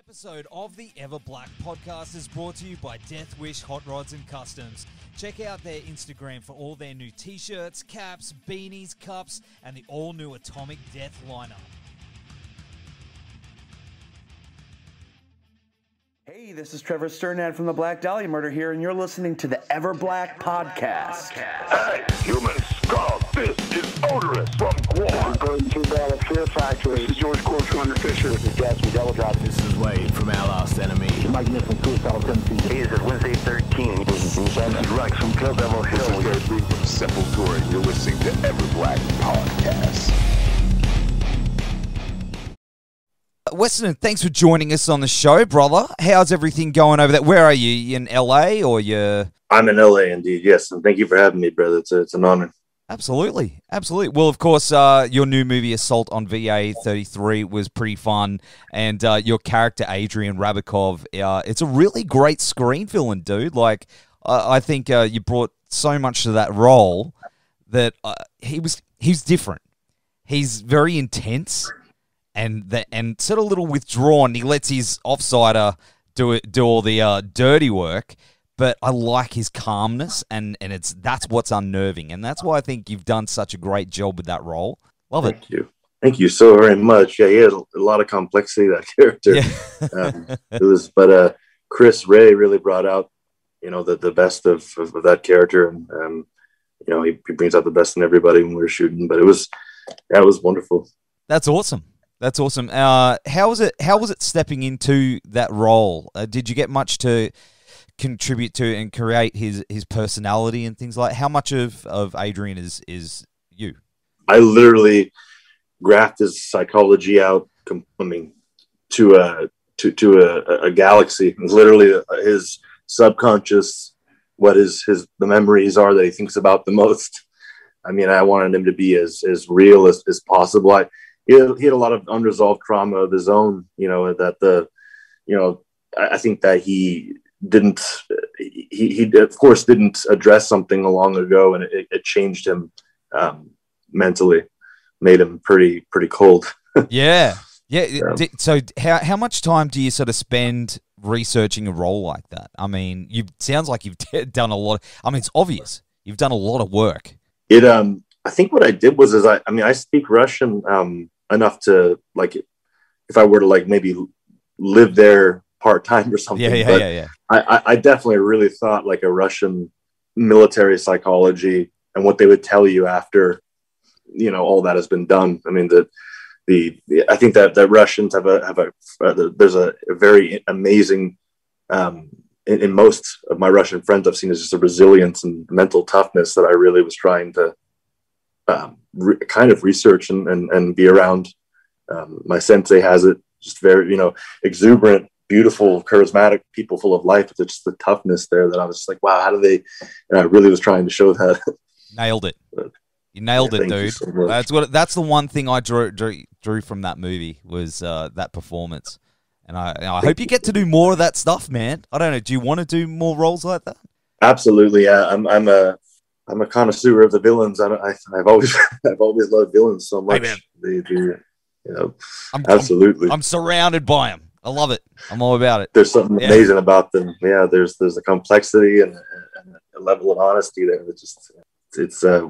Episode of the Everblack podcast is brought to you by Deathwish, Hotrods and Kustoms. Check out their Instagram for all their new t-shirts, caps, beanies, cups, and the all-new Atomic Death lineup. Hey, this is Trevor Sternad from the Black Dahlia Murder here, and you're listening to the Everblack podcast. Hey, humans, Skull, this is Odorous from Guam. Going to the Fear Factory. This is George Corey from Under Fisher. This is Jazz from Double Drop. This is Wade from Our Last Enemy. Mike Nick from Suicidal Tendencies. Hey, this is Wednesday 13. This is Rex from Kill Devil Hill. This is Gary from Sepultura. You're listening to Everblack Podcast. Weston, thanks for joining us on the show, brother. How's everything going over there? Where are you? You in LA or you? I'm in LA indeed, yes. And thank you for having me, brother. It's an honor. Absolutely. Absolutely. Well, of course, your new movie, Assault on VA-33, was pretty fun. And your character, Adrian Rabikov, it's a really great screen filling, dude. Like, I think you brought so much to that role that he's different. He's very intense. And sort of a little withdrawn. He lets his offsider do all the dirty work, but I like his calmness, and that's what's unnerving, and that's why I think you've done such a great job with that role. Love it. Thank you so very much. Yeah, he had a lot of complexity, that character. Yeah. But Chris Ray really brought out, the best of that character, and he brings out the best in everybody when we were shooting. But it was wonderful. That's awesome. That's awesome. How was it stepping into that role? Did you get much to contribute to and create his personality and things like? How much of Adrian is you? I literally graphed his psychology out. To a galaxy. Literally, his subconscious, what the memories are that he thinks about the most. I mean, I wanted him to be as real as possible. He had a lot of unresolved trauma of his own, I think that he of course didn't address something long ago, and it changed him mentally, made him pretty cold. Yeah. So how much time do you sort of spend researching a role like that? I mean, sounds like you've done a lot. It's obvious you've done a lot of work. I think what I did was I speak Russian enough to, like, if I were to, like, maybe live there part-time or something. Yeah. I definitely really thought, like, a Russian military psychology and what they would tell you after, all that has been done. I mean, I think that Russians there's a very amazing, in most of my Russian friends I've seen, is just a resilience and mental toughness that I really was trying to kind of research and be around. My sensei has it, just very, exuberant, beautiful, charismatic people full of life. It's just the toughness there that I was just like, wow, how do they? And I really was trying to show that. Nailed it. You nailed it, dude. So that's the one thing I drew from that movie was that performance. And I hope you get to do more of that stuff, man. I don't know. Do you want to do more roles like that? Absolutely. Yeah, I'm a connoisseur of the villains. I've always loved villains so much. Hey, absolutely. I'm surrounded by them. I love it. I'm all about it. There's something amazing about them. Yeah, there's a complexity and a level of honesty there. It's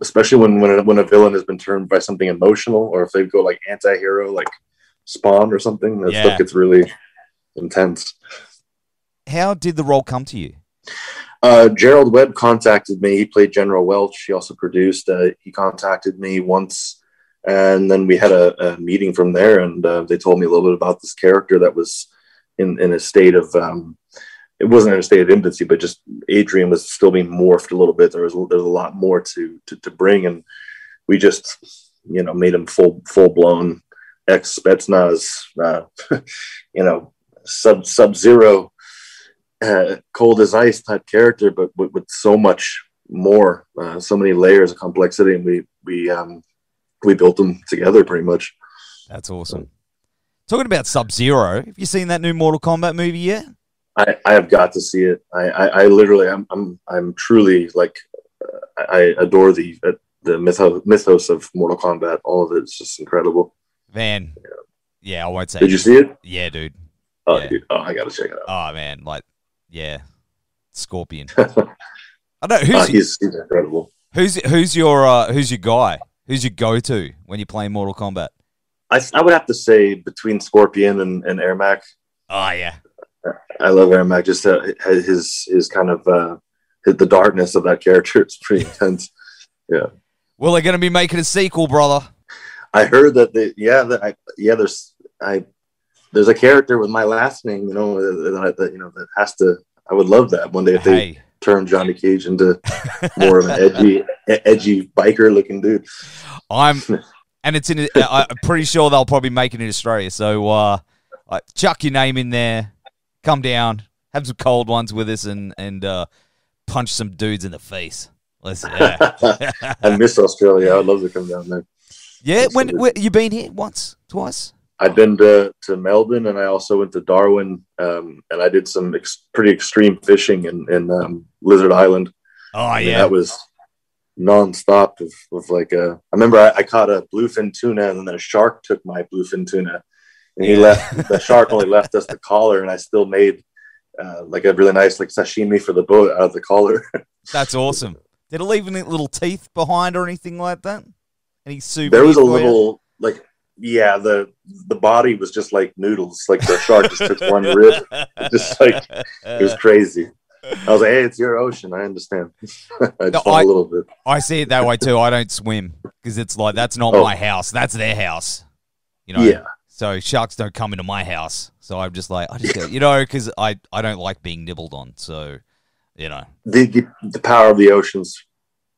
especially when a villain has been turned by something emotional, or if they go like anti-hero, like Spawn or something. That stuff gets really intense. How did the role come to you? Gerald Webb contacted me. He played General Welch. He also produced. He contacted me once, and then we had a meeting from there, and they told me a little bit about this character that was in a state of, it wasn't in a state of infancy, but just Adrian was still being morphed a little bit. There's a lot more to bring, and we just, made him full blown ex-Spetsnaz, Sub-Zero, cold as ice type character, but with so much more, so many layers of complexity, and we built them together pretty much. That's awesome. Talking about Sub-Zero, have you seen that new Mortal Kombat movie yet? I have got to see it. I literally, I'm truly, like, I adore the mythos of Mortal Kombat. All of it is just incredible. Man, yeah, I won't say. Did you see it? Yeah, dude. Oh, Yeah. dude. Oh, I gotta check it out. Oh man, like, yeah, Scorpion. I know He's incredible. who's your guy? Who's your go-to when you're playing Mortal Kombat? I would have to say between Scorpion and Ermac. Oh yeah, I love Ermac. Just his kind of the darkness of that character. It's pretty intense. Yeah. Well, they're going to be making a sequel, brother. I heard that there's a character with my last name, that has to. I would love that one day if they turn Johnny Cage into more of an edgy biker looking dude. And it's in. I'm pretty sure they'll probably make it in Australia. So chuck your name in there, come down, have some cold ones with us, and punch some dudes in the face. I miss Australia. I'd love to come down there. Yeah, when you been here once, twice? I've been to Melbourne, and I also went to Darwin, and I did some pretty extreme fishing in Lizard Island. Oh, yeah. That was nonstop of like I remember I caught a bluefin tuna, and then a shark took my bluefin tuna, and he left. The shark only left us the collar, and I still made like a really nice like sashimi for the boat out of the collar. That's awesome. Did it leave any little teeth behind or anything like that? Any souvenir? There was a little like. Yeah, the body was just like noodles. Like the shark just took one rib. Just like it was crazy. I was like, "Hey, it's your ocean. I understand." I just a little bit. I see it that way too. I don't swim because it's like that's not my house. That's their house. Yeah. So sharks don't come into my house. So I'm just like, because I don't like being nibbled on. So, the power of the ocean's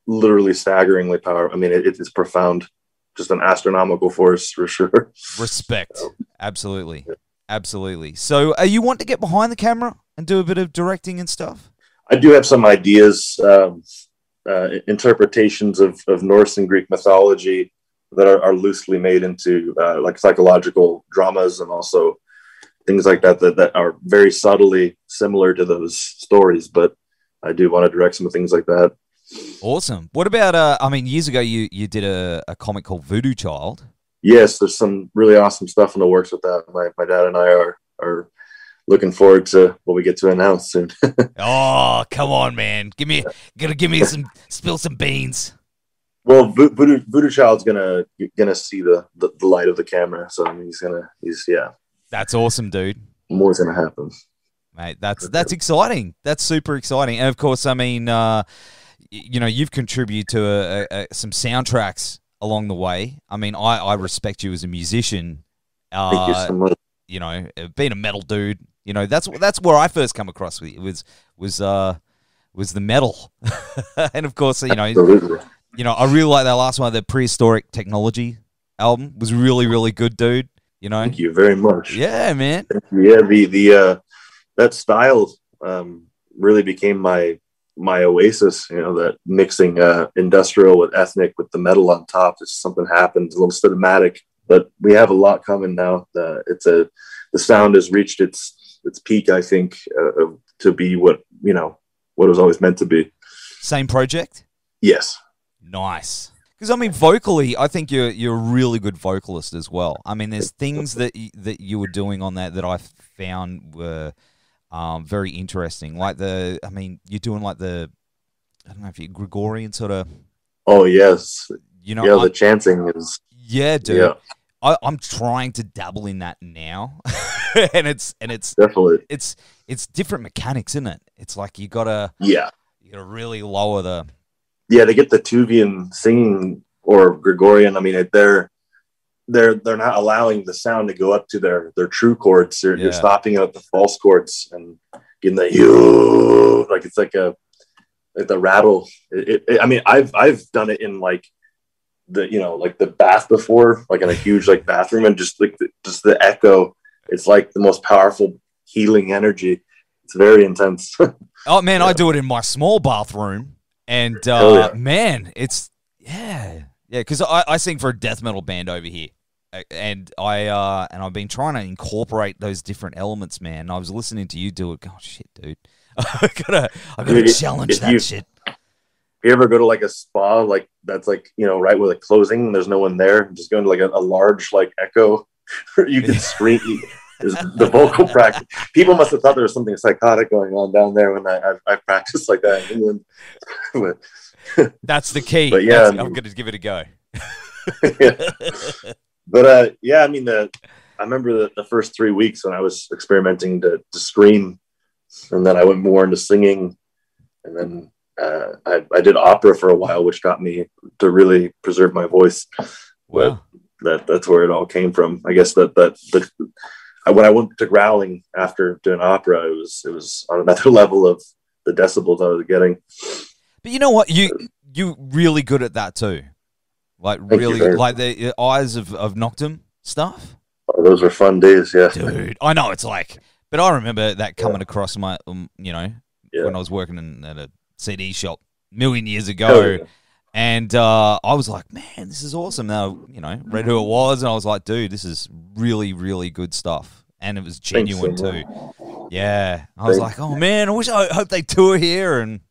literally staggeringly powerful. I mean, it's profound. Just an astronomical force for sure. Respect. Absolutely. Absolutely. So you want to get behind the camera and do a bit of directing and stuff? I do have some ideas, interpretations of Norse and Greek mythology that are loosely made into like psychological dramas, and also things like that are very subtly similar to those stories. But I do want to direct some things like that. Awesome. What about, years ago you did a comic called Voodoo Child. Yes, there's some really awesome stuff in the works with that. My dad and I are looking forward to what we get to announce soon. Oh, come on, man. Give me spill some beans. Well, Voodoo Child's gonna see the light of the camera. So I mean, he's That's awesome, dude. More's gonna happen. Mate, that's exciting. That's super exciting. And of course, I mean, you've contributed to some soundtracks along the way. I mean, I respect you as a musician. Thank you so much. Being a metal dude, that's where I first come across with you was the metal. And of course, Absolutely. I really like that last one, the Prehistoric Technology album was really, really good, dude. Thank you very much. Yeah, man. Yeah, the that style really became my oasis. That mixing industrial with ethnic with the metal on top. Just something happens, a little cinematic. But we have a lot coming now. The sound has reached its peak, I think, to be what it was always meant to be. Same project? Yes. Nice. Because vocally, I think you're a really good vocalist as well. I mean, there's things that you were doing on that I found were very interesting. Like you're doing like I don't know if you're Gregorian sort of. Oh yes. The chanting is. Yeah, dude. Yeah. I'm trying to dabble in that now, and it's definitely it's different mechanics, isn't it? It's like you gotta really lower the. Yeah, to get the Tuvian singing or Gregorian, I mean, they're not allowing the sound to go up to their true chords. You're stopping it at the false chords and getting the like it's like the rattle. I mean, I've done it in like the bath before, like in a huge like bathroom, and just like the echo. It's like the most powerful healing energy. It's very intense. Oh man, I do it in my small bathroom. And, man, it's, because I sing for a death metal band over here. And I've been trying to incorporate those different elements, man. I was listening to you do it. Oh, shit, dude. I gotta challenge that shit. If you ever go to, like, a spa, like, that's, like, right where the closing, there's no one there. Just going to, like, a large, like, echo where you can scream. is the vocal practice. People must have thought there was something psychotic going on down there when I practiced like that in England. That's the key. But yeah, I'm going to give it a go. Yeah. But yeah, I mean, I remember the first 3 weeks when I was experimenting to scream, and then I went more into singing, and then I did opera for a while, which got me to really preserve my voice. Wow. That's where it all came from. I guess when I went to growling after doing opera, it was on another level of the decibels I was getting. But you know what? You really good at that too. Like really, like the Eyes of Noctum stuff. Oh, those were fun days, yeah. Dude, I know it's like, but I remember that coming across my, when I was working at a CD shop a million years ago. Yeah. And I was like, man, this is awesome. Now, read who it was, and I was like, dude, this is really, really good stuff. And it was genuine too. Yeah. I was like, oh man, I hope they tour here. And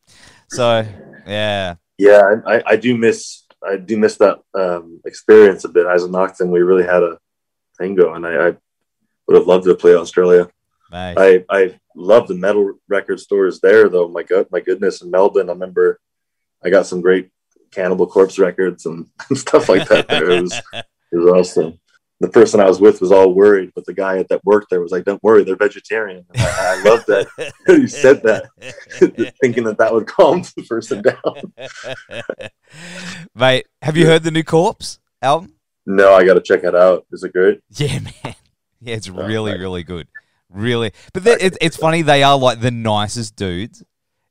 so, yeah. Yeah, I do miss that experience a bit. As a Nocturne, we really had a thing going. I would have loved to play Australia. Nice. I love the metal record stores there, though. My goodness, in Melbourne, I remember I got some great Cannibal Corpse records and stuff like that there. It was awesome. The person I was with was all worried, but the guy that worked there was like, don't worry, they're vegetarian. And I love that you said that, thinking that would calm the person down. Mate, have you heard the new Corpse album? No, I got to check it out. Is it great? Yeah, man. Yeah, it's really, really good. Really. But it's funny, they are like the nicest dudes.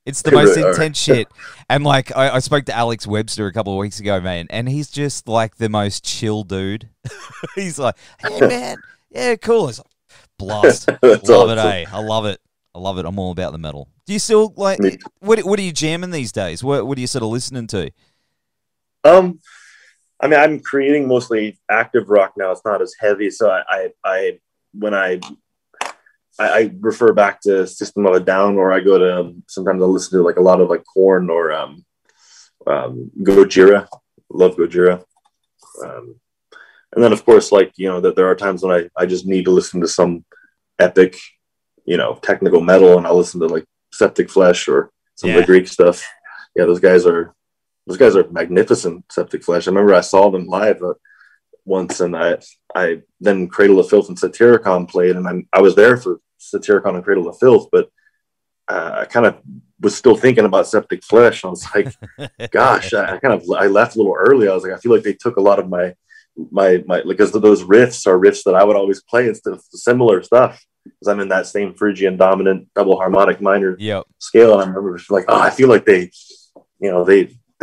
It's the most intense shit. And like, I spoke to Alex Webster a couple of weeks ago, man, and he's just like the most chill dude. He's like, hey, man, yeah, cool. It's like, blast. Love awesome. It, eh? I love it. I'm all about the metal. Do you still, like, what are you jamming these days? What are you sort of listening to? I mean, I'm creating mostly active rock now. It's not as heavy. So I refer back to System of a Down, or I go to, sometimes I'll listen to like a lot of like Korn or Gojira. Love Gojira. And then of course, like, that there are times when I just need to listen to some epic, technical metal, and I'll listen to like Septic Flesh or some of the Greek stuff. Yeah, those guys are magnificent. Septic Flesh. I remember I saw them live once, and I then Cradle of Filth and Satyricon played, and I was there for Satyricon and Cradle of Filth, but I kind of was still thinking about Septic Flesh. I was like, gosh, I left a little early. I was like, I feel like they took a lot of my because those riffs are riffs that I would always play instead of similar stuff, because I'm in that same Phrygian dominant double harmonic minor scale, and I remember like, oh, I feel like they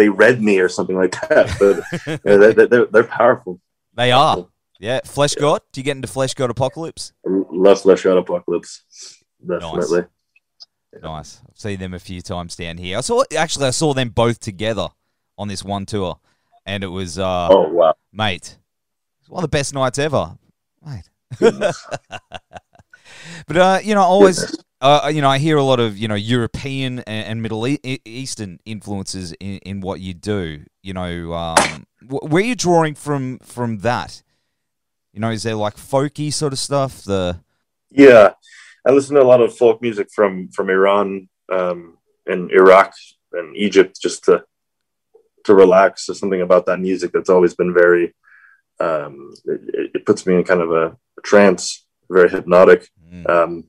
read me or something like that. But they're powerful. They are. Yeah, Flesh God. Do you get into Flesh God Apocalypse? Love Flesh God Apocalypse. Definitely. Nice. I've seen them a few times down here. I saw them both together on this one tour, and it was oh wow, mate, it's one of the best nights ever, mate. But always I hear a lot of European and Middle Eastern influences in what you do. Where are you drawing from that? Is there like folky sort of stuff? Yeah, I listen to a lot of folk music from Iran and Iraq and Egypt, just to relax. There's something about that music that's always been very, it puts me in kind of a trance, very hypnotic. And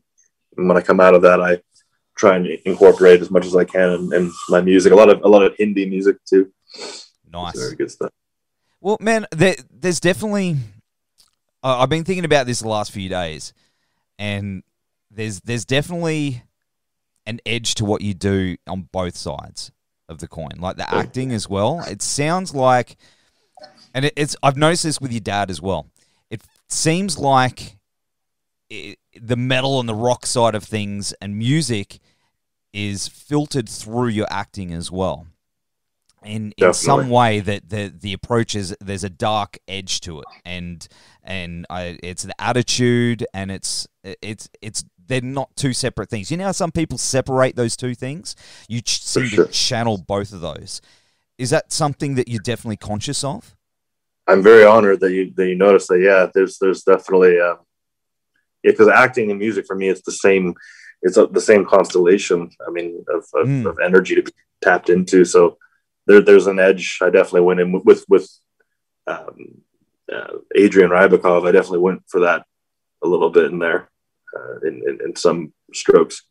when I come out of that, I try and incorporate as much as I can in my music. A lot of Hindi music too. Nice, it's very good stuff. Well, man, there's definitely. I've been thinking about this the last few days, and there's definitely an edge to what you do on both sides of the coin, like the acting as well. It sounds like, and I've noticed this with your dad as well. It seems like the metal and the rock side of things and music is filtered through your acting as well. In some way that the approach is, there's a dark edge to it, and it's the attitude, and it's they're not two separate things. You know how some people separate those two things? You seem to channel both of those. Is that something that you're definitely conscious of? I'm very honored that you noticed that. Yeah, there's definitely because acting and music for me, it's the same. It's the same constellation. I mean, of energy to be tapped into. So there's an edge. I definitely went in with Adrian Rabikov. I definitely went for that a little bit in there, in some strokes.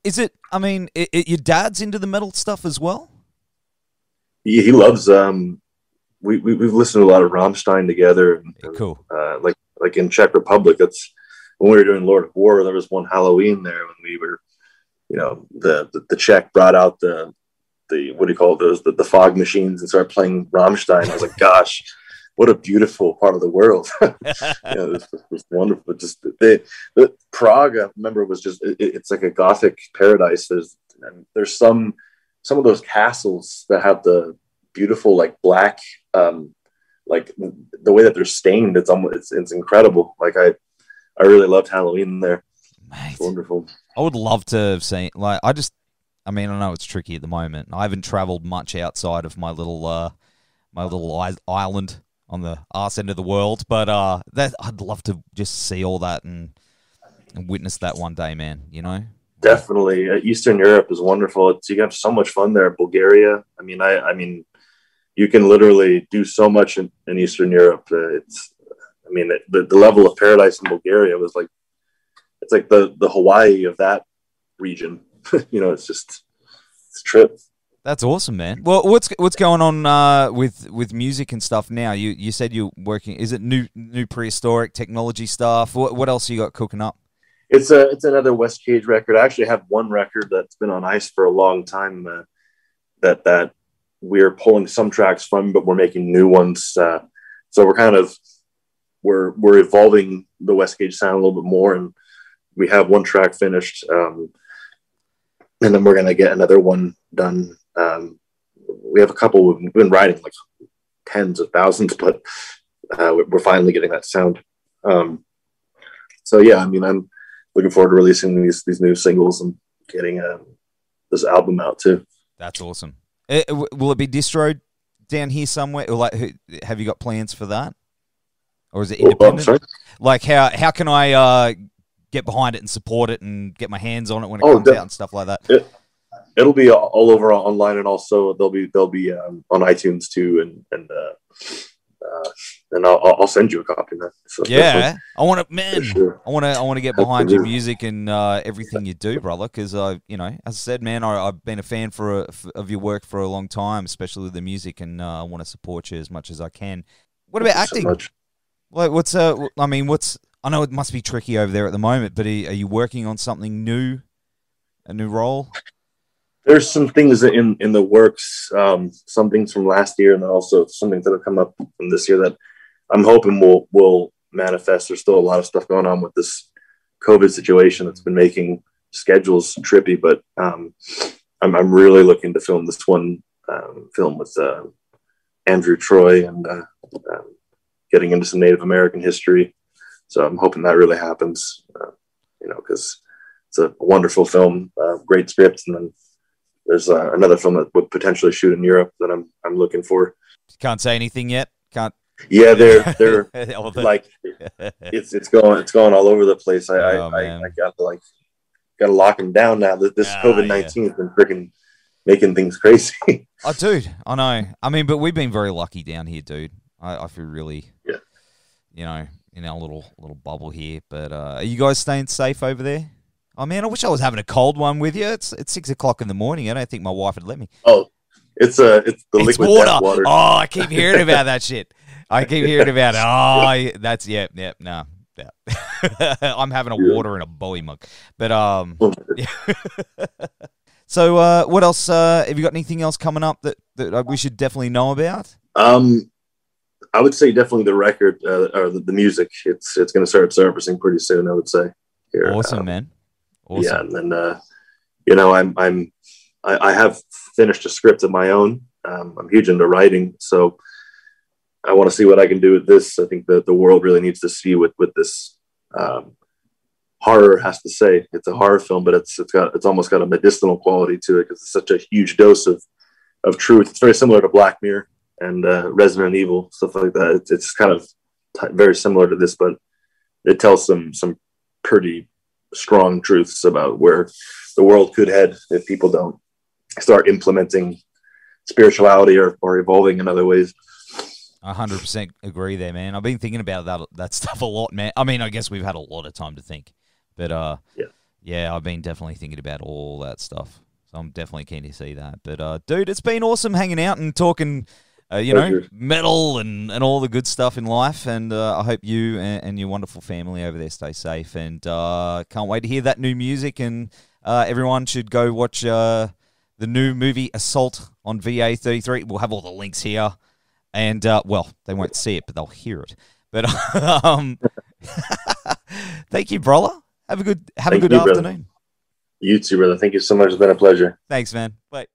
Is it? I mean, your dad's into the metal stuff as well. He loves. We've listened to a lot of Rammstein together. And, cool. Like in Czech Republic, that's when we were doing Lord of War. There was one Halloween there when we were, the Czech brought out the what do you call those, the fog machines, and started playing Rammstein. I was like, gosh, what a beautiful part of the world. This was wonderful. Just the Prague, I remember, was just it's like a Gothic paradise. There's some of those castles that have the beautiful like black, like the way that they're stained. It's incredible. Like I really loved Halloween there. Mate, it's wonderful. I would love to have seen. Like I know it's tricky at the moment. I haven't traveled much outside of my little island on the arse end of the world, but I'd love to just see all that and witness that one day, man. Definitely, Eastern Europe is wonderful. You have so much fun there. Bulgaria. I mean, you can literally do so much in Eastern Europe. The level of paradise in Bulgaria was like, it's like the Hawaii of that region. It's a trip. That's awesome, man. Well, what's going on with music and stuff now? You said you're working. Is it new Prehistoric Technology stuff? What else you got cooking up? It's another West Cage record. I actually have one record that's been on ice for a long time that we're pulling some tracks from, but we're making new ones. So we're evolving the West Cage sound a little bit more, and we have one track finished, and then we're gonna get another one done. We have a couple we've been writing, like tens of thousands, but we're finally getting that sound. So yeah, I mean, I'm looking forward to releasing these new singles and getting this album out too. That's awesome. Will it be Distro down here somewhere? Or have you got plans for that, or is it independent? Like how can I get behind it and support it and get my hands on it when it comes out and stuff like that? It'll be all over online, and also they'll be on iTunes too, and I'll send you a copy of that. So yeah, I want to, man. Sure. I want to get behind your music and everything you do, brother. Because as I said, man, I've been a fan of your work for a long time, especially with the music, and I want to support you as much as I can. What about acting? So like, I know it must be tricky over there at the moment, but are you working on something new, a new role? There's some things in the works, some things from last year, and then also some things that have come up from this year that I'm hoping will manifest. There's still a lot of stuff going on with this COVID situation that's been making schedules trippy, but I'm really looking to film this one film with Andrew Troy and getting into some Native American history. So I'm hoping that really happens, because it's a wonderful film, great script, and then there's another film that would potentially shoot in Europe that I'm looking for. Can't say anything yet. Can't. Yeah, they're like it's going all over the place. I gotta lock them down now. That this COVID-19 has been freaking making things crazy. Oh, dude, I know. I mean, but we've been very lucky down here, dude. I feel really, in our little bubble here. But are you guys staying safe over there? Oh man, I wish I was having a cold one with you. It's 6 o'clock in the morning. I don't think my wife would let me. Oh, it's the liquid water. Water. Oh, I keep hearing about that shit. I keep hearing about it. Oh, that's no. Yeah. I'm having a water in a bowie mug. But So what else? Have you got anything else coming up that we should definitely know about? I would say definitely the record or the music. It's going to start surfacing pretty soon, I would say. Here. Awesome, man. Awesome. Yeah, and then I have finished a script of my own. I'm huge into writing, so I want to see what I can do with this. I think that the world really needs to see what this horror has to say. It's a horror film, but it's almost got a medicinal quality to it because it's such a huge dose of truth. It's very similar to Black Mirror and Resident Evil, stuff like that. It's kind of very similar to this, but it tells some pretty strong truths about where the world could head if people don't start implementing spirituality or evolving in other ways. 100% agree there, man. I've been thinking about that stuff a lot, man. I mean, I guess we've had a lot of time to think, but yeah, I've been definitely thinking about all that stuff. So I'm definitely keen to see that. But dude, it's been awesome hanging out and talking, metal and all the good stuff in life. And I hope you and your wonderful family over there stay safe. And can't wait to hear that new music. And everyone should go watch the new movie Assault on VA-33. We'll have all the links here. And, well, they won't see it, but they'll hear it. But thank you, brother. Have a good afternoon. Brother. You too, brother. Thank you so much. It's been a pleasure. Thanks, man. Bye.